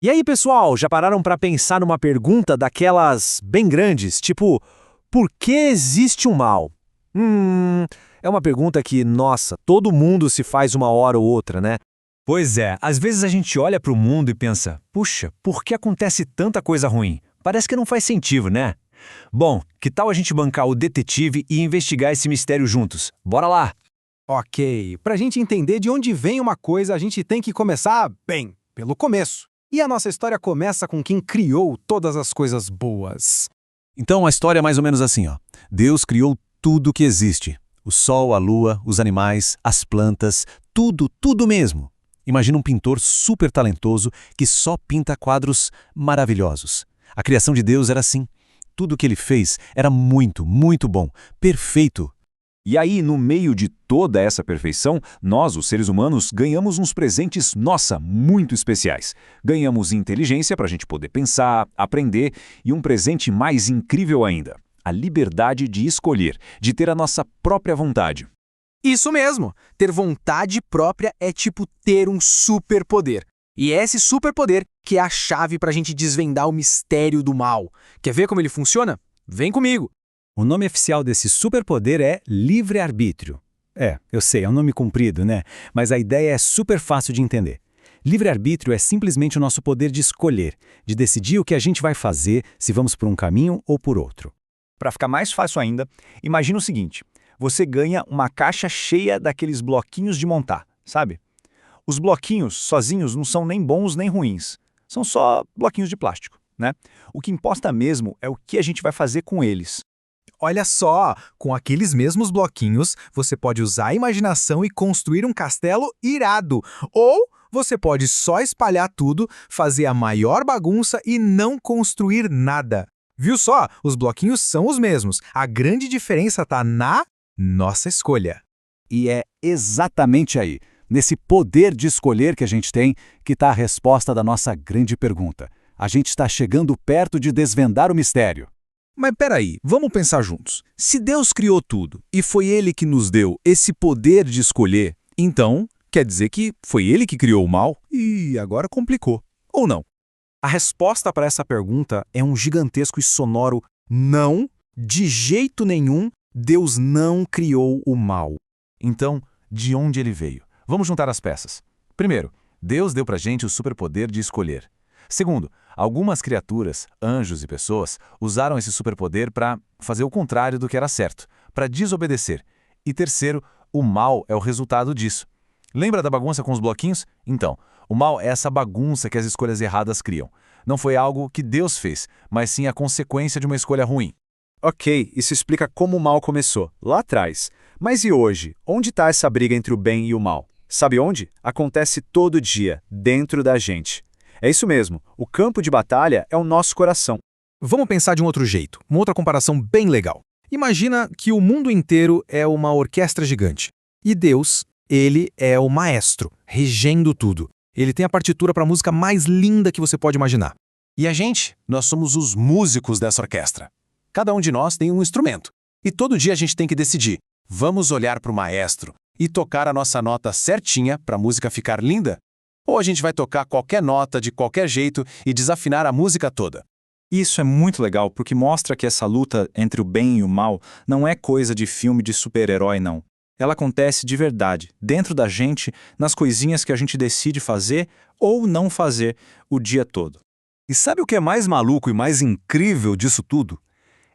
E aí, pessoal, já pararam para pensar numa pergunta daquelas bem grandes, tipo, por que existe o mal? É uma pergunta que, nossa, todo mundo se faz uma hora ou outra, né? Pois é, às vezes a gente olha para o mundo e pensa, puxa, por que acontece tanta coisa ruim? Parece que não faz sentido, né? Bom, que tal a gente bancar o detetive e investigar esse mistério juntos? Bora lá! Ok, pra gente entender de onde vem uma coisa, a gente tem que começar, bem, pelo começo. E a nossa história começa com quem criou todas as coisas boas. Então a história é mais ou menos assim, ó. Deus criou tudo que existe. O sol, a lua, os animais, as plantas, tudo mesmo. Imagina um pintor super talentoso que só pinta quadros maravilhosos. A criação de Deus era assim. Tudo que ele fez era muito bom, perfeito. E aí, no meio de toda essa perfeição, nós, os seres humanos, ganhamos uns presentes, nossa, muito especiais. Ganhamos inteligência para a gente poder pensar, aprender e um presente mais incrível ainda, a liberdade de escolher, de ter a nossa própria vontade. Isso mesmo! Ter vontade própria é tipo ter um superpoder. E é esse superpoder que é a chave para a gente desvendar o mistério do mal. Quer ver como ele funciona? Vem comigo! O nome oficial desse superpoder é livre-arbítrio. Eu sei, é um nome comprido, né? Mas a ideia é super fácil de entender. Livre-arbítrio é simplesmente o nosso poder de escolher, de decidir o que a gente vai fazer, se vamos por um caminho ou por outro. Para ficar mais fácil ainda, imagina o seguinte, você ganha uma caixa cheia daqueles bloquinhos de montar, sabe? Os bloquinhos sozinhos não são nem bons nem ruins, são só bloquinhos de plástico, né? O que importa mesmo é o que a gente vai fazer com eles. Olha só, com aqueles mesmos bloquinhos, você pode usar a imaginação e construir um castelo irado. Ou você pode só espalhar tudo, fazer a maior bagunça e não construir nada. Viu só? Os bloquinhos são os mesmos. A grande diferença está na nossa escolha. E é exatamente aí, nesse poder de escolher que a gente tem, que está a resposta da nossa grande pergunta. A gente está chegando perto de desvendar o mistério. Mas peraí, vamos pensar juntos. Se Deus criou tudo e foi Ele que nos deu esse poder de escolher, então quer dizer que foi Ele que criou o mal? E agora complicou. Ou não? A resposta para essa pergunta é um gigantesco e sonoro não, de jeito nenhum, Deus não criou o mal. Então, de onde ele veio? Vamos juntar as peças. Primeiro, Deus deu pra gente o superpoder de escolher. Segundo, algumas criaturas, anjos e pessoas, usaram esse superpoder para fazer o contrário do que era certo, para desobedecer. E terceiro, o mal é o resultado disso. Lembra da bagunça com os bloquinhos? Então, o mal é essa bagunça que as escolhas erradas criam. Não foi algo que Deus fez, mas sim a consequência de uma escolha ruim. Ok, isso explica como o mal começou, lá atrás. Mas e hoje? Onde está essa briga entre o bem e o mal? Sabe onde? Acontece todo dia, dentro da gente. É isso mesmo, o campo de batalha é o nosso coração. Vamos pensar de um outro jeito, uma outra comparação bem legal. Imagina que o mundo inteiro é uma orquestra gigante. E Deus, ele é o maestro, regendo tudo. Ele tem a partitura para a música mais linda que você pode imaginar. E a gente, nós somos os músicos dessa orquestra. Cada um de nós tem um instrumento. E todo dia a gente tem que decidir, vamos olhar para o maestro e tocar a nossa nota certinha para a música ficar linda? Ou a gente vai tocar qualquer nota de qualquer jeito e desafinar a música toda? Isso é muito legal porque mostra que essa luta entre o bem e o mal não é coisa de filme de super-herói, não. Ela acontece de verdade, dentro da gente, nas coisinhas que a gente decide fazer ou não fazer o dia todo. E sabe o que é mais maluco e mais incrível disso tudo?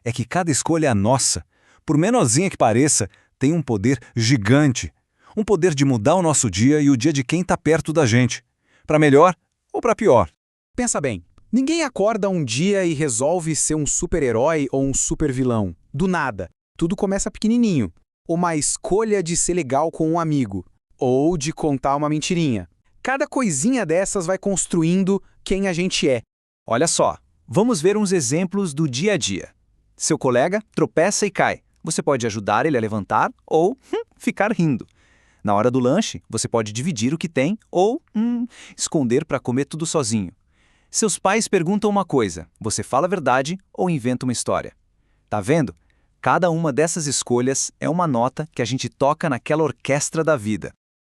É que cada escolha é nossa, por menorzinha que pareça, tem um poder gigante. Um poder de mudar o nosso dia e o dia de quem está perto da gente. Para melhor ou para pior. Pensa bem, ninguém acorda um dia e resolve ser um super-herói ou um super-vilão. Do nada. Tudo começa pequenininho. Uma escolha de ser legal com um amigo. Ou de contar uma mentirinha. Cada coisinha dessas vai construindo quem a gente é. Olha só, vamos ver uns exemplos do dia a dia. Seu colega tropeça e cai. Você pode ajudar ele a levantar ou ficar rindo. Na hora do lanche, você pode dividir o que tem ou esconder para comer tudo sozinho. Seus pais perguntam uma coisa, você fala a verdade ou inventa uma história. Tá vendo? Cada uma dessas escolhas é uma nota que a gente toca naquela orquestra da vida.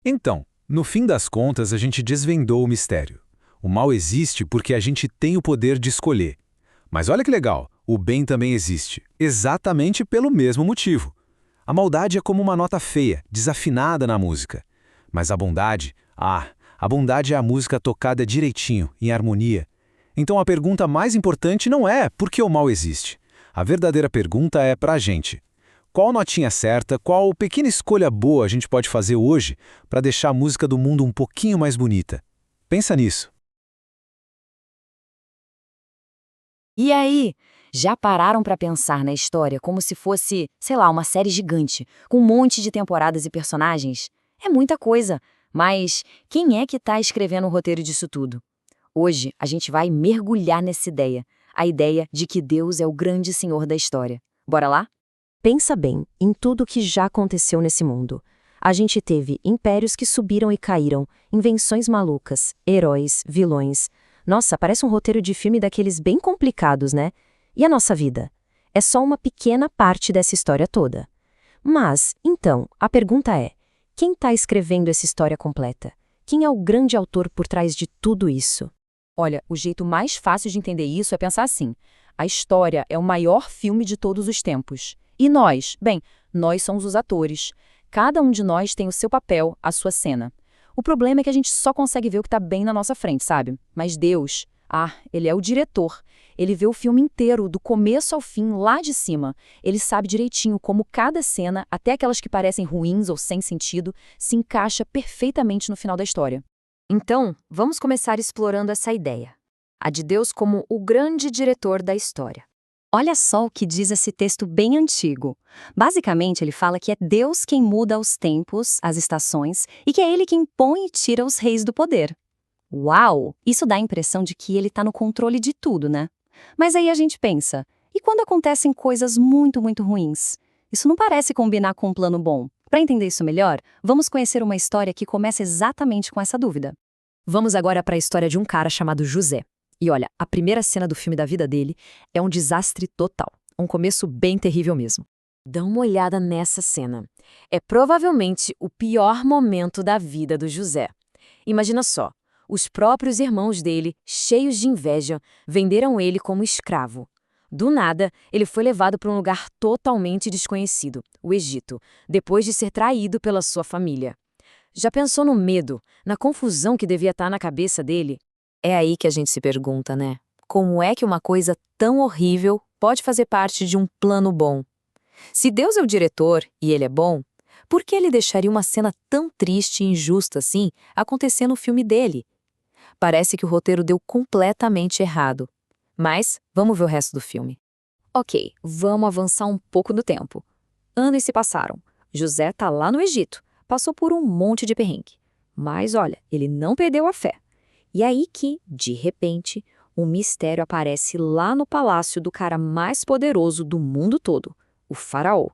Então, no fim das contas, a gente desvendou o mistério. O mal existe porque a gente tem o poder de escolher. Mas olha que legal, o bem também existe, exatamente pelo mesmo motivo. A maldade é como uma nota feia, desafinada na música. Mas a bondade é a música tocada direitinho, em harmonia. Então a pergunta mais importante não é por que o mal existe. A verdadeira pergunta é pra gente. Qual notinha certa, qual pequena escolha boa a gente pode fazer hoje para deixar a música do mundo um pouquinho mais bonita? Pensa nisso. E aí, já pararam para pensar na história como se fosse, sei lá, uma série gigante, com um monte de temporadas e personagens? É muita coisa, mas quem é que está escrevendo o roteiro disso tudo? Hoje, a gente vai mergulhar nessa ideia, a ideia de que Deus é o grande senhor da história. Bora lá? Pensa bem em tudo que já aconteceu nesse mundo. A gente teve impérios que subiram e caíram, invenções malucas, heróis, vilões. Nossa, parece um roteiro de filme daqueles bem complicados, né? E a nossa vida? É só uma pequena parte dessa história toda. Mas, então, a pergunta é: quem está escrevendo essa história completa? Quem é o grande autor por trás de tudo isso? Olha, o jeito mais fácil de entender isso é pensar assim: a história é o maior filme de todos os tempos. E nós? Bem, nós somos os atores. Cada um de nós tem o seu papel, a sua cena. O problema é que a gente só consegue ver o que está bem na nossa frente, sabe? Mas Deus, ele é o diretor. Ele vê o filme inteiro, do começo ao fim, lá de cima. Ele sabe direitinho como cada cena, até aquelas que parecem ruins ou sem sentido, se encaixa perfeitamente no final da história. Então, vamos começar explorando essa ideia. A de Deus como o grande diretor da história. Olha só o que diz esse texto bem antigo. Basicamente, ele fala que é Deus quem muda os tempos, as estações, e que é Ele quem põe e tira os reis do poder. Uau! Isso dá a impressão de que Ele está no controle de tudo, né? Mas aí a gente pensa, e quando acontecem coisas muito, muito ruins? Isso não parece combinar com um plano bom. Para entender isso melhor, vamos conhecer uma história que começa exatamente com essa dúvida. Vamos agora para a história de um cara chamado José. E olha, a primeira cena do filme da vida dele é um desastre total. Um começo bem terrível mesmo. Dá uma olhada nessa cena. É provavelmente o pior momento da vida do José. Imagina só, os próprios irmãos dele, cheios de inveja, venderam ele como escravo. Do nada, ele foi levado para um lugar totalmente desconhecido, o Egito, depois de ser traído pela sua família. Já pensou no medo, na confusão que devia estar na cabeça dele? É aí que a gente se pergunta, né? Como é que uma coisa tão horrível pode fazer parte de um plano bom? Se Deus é o diretor e ele é bom, por que ele deixaria uma cena tão triste e injusta assim acontecer no filme dele? Parece que o roteiro deu completamente errado. Mas vamos ver o resto do filme. Ok, vamos avançar um pouco no tempo. Anos se passaram. José tá lá no Egito. Passou por um monte de perrengue. Mas olha, ele não perdeu a fé. E aí que, de repente, um mistério aparece lá no palácio do cara mais poderoso do mundo todo, o faraó.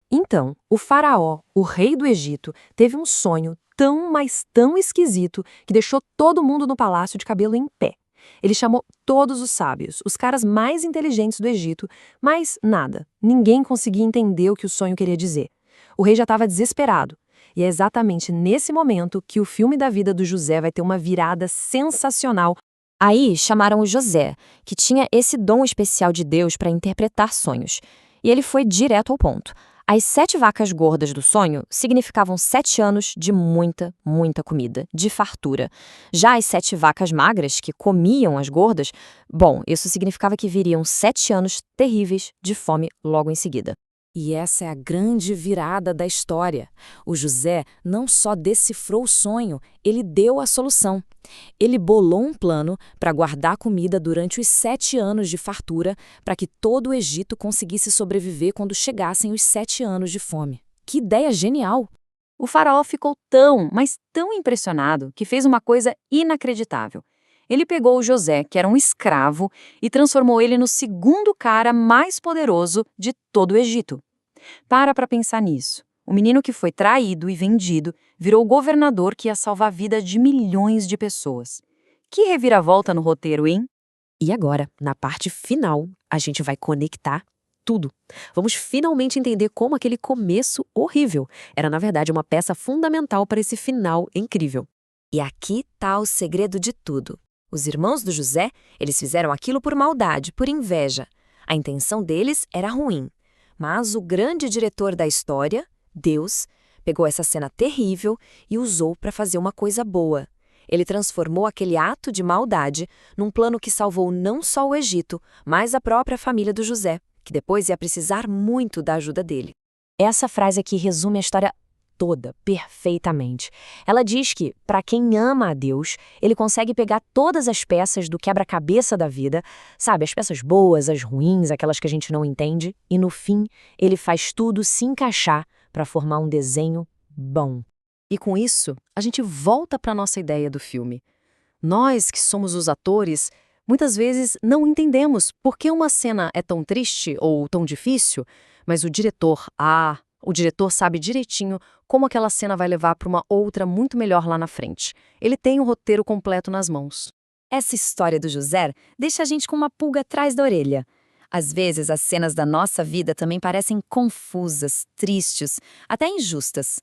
Então, o faraó, o rei do Egito, teve um sonho tão, mas tão esquisito que deixou todo mundo no palácio de cabelo em pé. Ele chamou todos os sábios, os caras mais inteligentes do Egito, mas nada, ninguém conseguia entender o que o sonho queria dizer. O rei já estava desesperado. E é exatamente nesse momento que o filme da vida do José vai ter uma virada sensacional. Aí chamaram o José, que tinha esse dom especial de Deus para interpretar sonhos. E ele foi direto ao ponto. As 7 vacas gordas do sonho significavam 7 anos de muita, muita comida, de fartura. Já as 7 vacas magras, que comiam as gordas, bom, isso significava que viriam 7 anos terríveis de fome logo em seguida. E essa é a grande virada da história. O José não só decifrou o sonho, ele deu a solução. Ele bolou um plano para guardar comida durante os 7 anos de fartura para que todo o Egito conseguisse sobreviver quando chegassem os 7 anos de fome. Que ideia genial! O faraó ficou tão, mas tão impressionado que fez uma coisa inacreditável. Ele pegou o José, que era um escravo, e transformou ele no segundo cara mais poderoso de todo o Egito. Para pensar nisso. O menino que foi traído e vendido virou o governador que ia salvar a vida de milhões de pessoas. Que reviravolta no roteiro, hein? E agora, na parte final, a gente vai conectar tudo. Vamos finalmente entender como aquele começo horrível era, na verdade, uma peça fundamental para esse final incrível. E aqui tá o segredo de tudo. Os irmãos do José, eles fizeram aquilo por maldade, por inveja. A intenção deles era ruim. Mas o grande diretor da história, Deus, pegou essa cena terrível e usou para fazer uma coisa boa. Ele transformou aquele ato de maldade num plano que salvou não só o Egito, mas a própria família do José, que depois ia precisar muito da ajuda dele. Essa frase aqui resume a história toda, perfeitamente. Ela diz que, para quem ama a Deus, ele consegue pegar todas as peças do quebra-cabeça da vida, sabe, as peças boas, as ruins, aquelas que a gente não entende, e no fim, ele faz tudo se encaixar para formar um desenho bom. E com isso, a gente volta para a nossa ideia do filme. Nós, que somos os atores, muitas vezes não entendemos por que uma cena é tão triste ou tão difícil, mas o diretor sabe direitinho como aquela cena vai levar para uma outra muito melhor lá na frente. Ele tem o roteiro completo nas mãos. Essa história do José deixa a gente com uma pulga atrás da orelha. Às vezes, as cenas da nossa vida também parecem confusas, tristes, até injustas.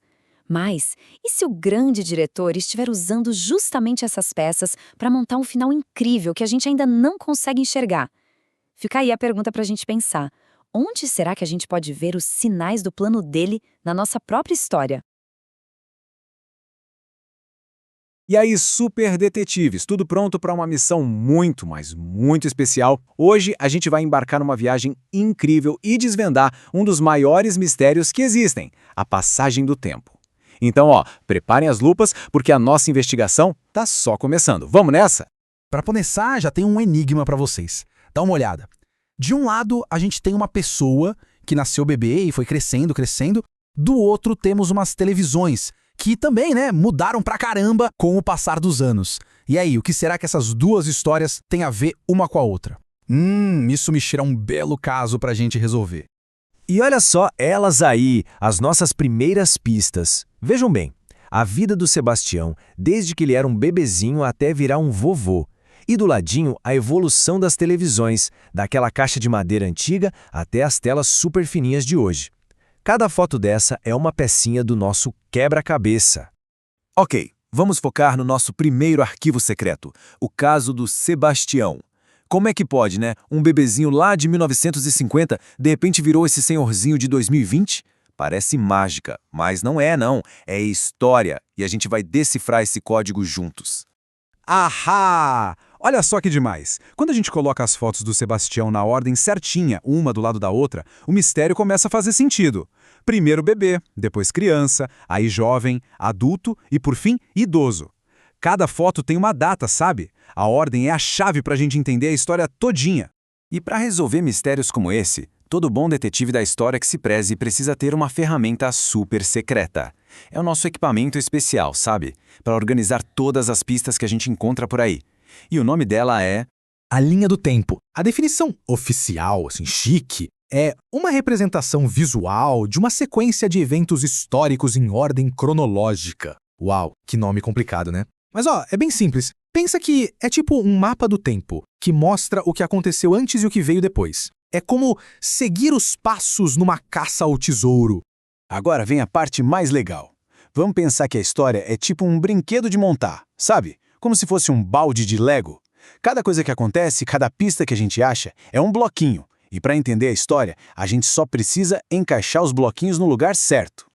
Mas, e se o grande diretor estiver usando justamente essas peças para montar um final incrível que a gente ainda não consegue enxergar? Fica aí a pergunta para a gente pensar. Onde será que a gente pode ver os sinais do plano dele na nossa própria história? E aí, super detetives, tudo pronto para uma missão muito, mas muito especial? Hoje a gente vai embarcar numa viagem incrível e desvendar um dos maiores mistérios que existem, a passagem do tempo. Então, preparem as lupas, porque a nossa investigação tá só começando. Vamos nessa? Para começar, já tem um enigma para vocês. Dá uma olhada. De um lado, a gente tem uma pessoa que nasceu bebê e foi crescendo, crescendo. Do outro, temos umas televisões que também, mudaram pra caramba com o passar dos anos. E aí, o que será que essas duas histórias têm a ver uma com a outra? Isso me cheira um belo caso pra gente resolver. E olha só elas aí, as nossas primeiras pistas. Vejam bem, a vida do Sebastião, desde que ele era um bebezinho até virar um vovô. E do ladinho, a evolução das televisões, daquela caixa de madeira antiga até as telas super fininhas de hoje. Cada foto dessa é uma pecinha do nosso quebra-cabeça. Ok, vamos focar no nosso primeiro arquivo secreto, o caso do Sebastião. Como é que pode, Um bebezinho lá de 1950 de repente virou esse senhorzinho de 2020? Parece mágica, mas não é não. É história e a gente vai decifrar esse código juntos. Ahá! Olha só que demais! Quando a gente coloca as fotos do Sebastião na ordem certinha, uma do lado da outra, o mistério começa a fazer sentido. Primeiro bebê, depois criança, aí jovem, adulto e, por fim, idoso. Cada foto tem uma data, sabe? A ordem é a chave para a gente entender a história todinha. E para resolver mistérios como esse, todo bom detetive da história que se preze precisa ter uma ferramenta super secreta. É o nosso equipamento especial, sabe? Para organizar todas as pistas que a gente encontra por aí. E o nome dela é... A linha do tempo. A definição oficial, chique, é uma representação visual de uma sequência de eventos históricos em ordem cronológica. Uau, que nome complicado, né? Mas é bem simples. Pensa que é tipo um mapa do tempo, que mostra o que aconteceu antes e o que veio depois. É como seguir os passos numa caça ao tesouro. Agora vem a parte mais legal. Vamos pensar que a história é tipo um brinquedo de montar, sabe? Como se fosse um balde de Lego. Cada coisa que acontece, cada pista que a gente acha, é um bloquinho. E para entender a história, a gente só precisa encaixar os bloquinhos no lugar certo.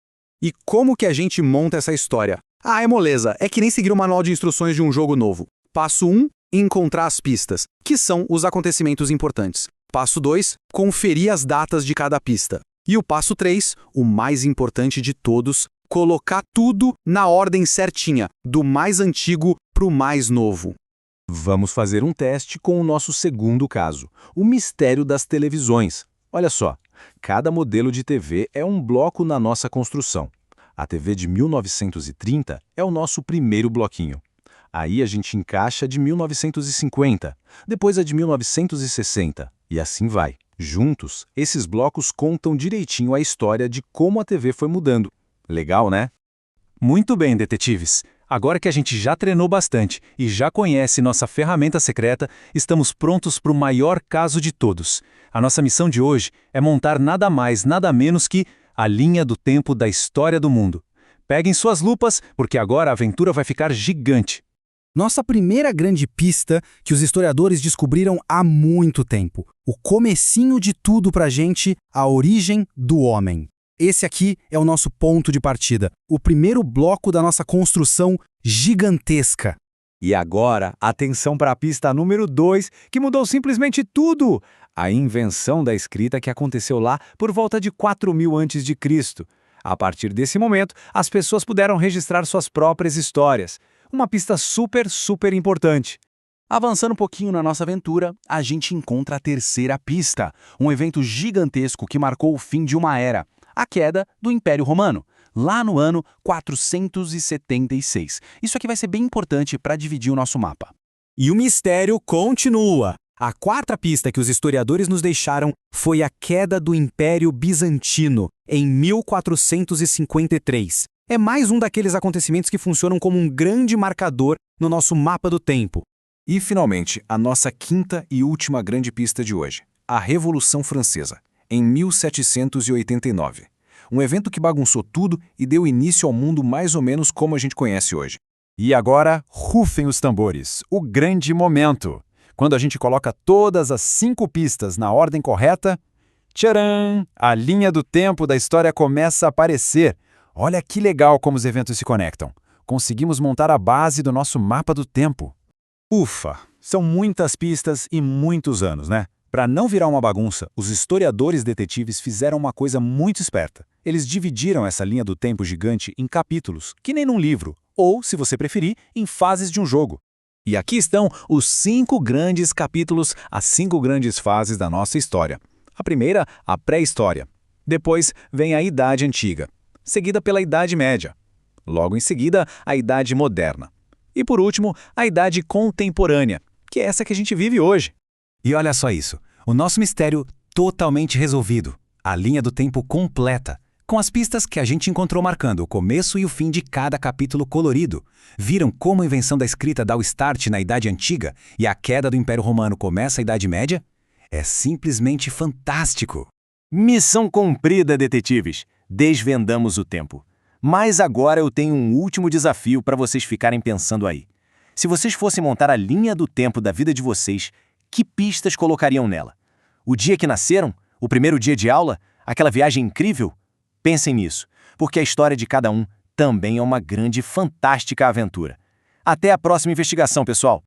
E como que a gente monta essa história? É moleza, é que nem seguir o manual de instruções de um jogo novo. Passo 1, encontrar as pistas, que são os acontecimentos importantes. Passo 2, conferir as datas de cada pista. E o passo 3, o mais importante de todos, colocar tudo na ordem certinha, do mais antigo pro mais novo. Vamos fazer um teste com o nosso segundo caso, o mistério das televisões. Olha só, cada modelo de TV é um bloco na nossa construção. A TV de 1930 é o nosso primeiro bloquinho. Aí a gente encaixa a de 1950, depois a de 1960, e assim vai. Juntos, esses blocos contam direitinho a história de como a TV foi mudando. Legal, né? Muito bem, detetives. Agora que a gente já treinou bastante e já conhece nossa ferramenta secreta, estamos prontos para o maior caso de todos. A nossa missão de hoje é montar nada mais, nada menos que a linha do tempo da história do mundo. Peguem suas lupas, porque agora a aventura vai ficar gigante. Nossa primeira grande pista que os historiadores descobriram há muito tempo. O comecinho de tudo pra gente, a origem do homem. Esse aqui é o nosso ponto de partida, o primeiro bloco da nossa construção gigantesca. E agora, atenção para a pista número 2, que mudou simplesmente tudo! A invenção da escrita que aconteceu lá por volta de 4000 a.C. A partir desse momento, as pessoas puderam registrar suas próprias histórias. Uma pista super importante. Avançando um pouquinho na nossa aventura, a gente encontra a terceira pista, um evento gigantesco que marcou o fim de uma era, a queda do Império Romano, lá no ano 476. Isso aqui vai ser bem importante para dividir o nosso mapa. E o mistério continua. A quarta pista que os historiadores nos deixaram foi a queda do Império Bizantino, em 1453. É mais um daqueles acontecimentos que funcionam como um grande marcador no nosso mapa do tempo. E, finalmente, a nossa quinta e última grande pista de hoje, a Revolução Francesa, em 1789. Um evento que bagunçou tudo e deu início ao mundo mais ou menos como a gente conhece hoje. E agora, rufem os tambores, o grande momento. Quando a gente coloca todas as 5 pistas na ordem correta, tcharam! A linha do tempo da história começa a aparecer. Olha que legal como os eventos se conectam. Conseguimos montar a base do nosso mapa do tempo. Ufa! São muitas pistas e muitos anos, né? Para não virar uma bagunça, os historiadores detetives fizeram uma coisa muito esperta. Eles dividiram essa linha do tempo gigante em capítulos, que nem num livro, ou, se você preferir, em fases de um jogo. E aqui estão os 5 grandes capítulos, as 5 grandes fases da nossa história. A primeira, a pré-história. Depois vem a Idade Antiga, seguida pela Idade Média. Logo em seguida, a Idade Moderna. E por último, a Idade Contemporânea, que é essa que a gente vive hoje. E olha só isso, o nosso mistério totalmente resolvido. A linha do tempo completa, com as pistas que a gente encontrou marcando o começo e o fim de cada capítulo colorido. Viram como a invenção da escrita dá o start na Idade Antiga e a queda do Império Romano começa a Idade Média? É simplesmente fantástico. Missão cumprida, detetives. Desvendamos o tempo. Mas agora eu tenho um último desafio para vocês ficarem pensando aí. Se vocês fossem montar a linha do tempo da vida de vocês, que pistas colocariam nela? O dia que nasceram? O primeiro dia de aula? Aquela viagem incrível? Pensem nisso, porque a história de cada um também é uma grande e fantástica aventura. Até a próxima investigação, pessoal!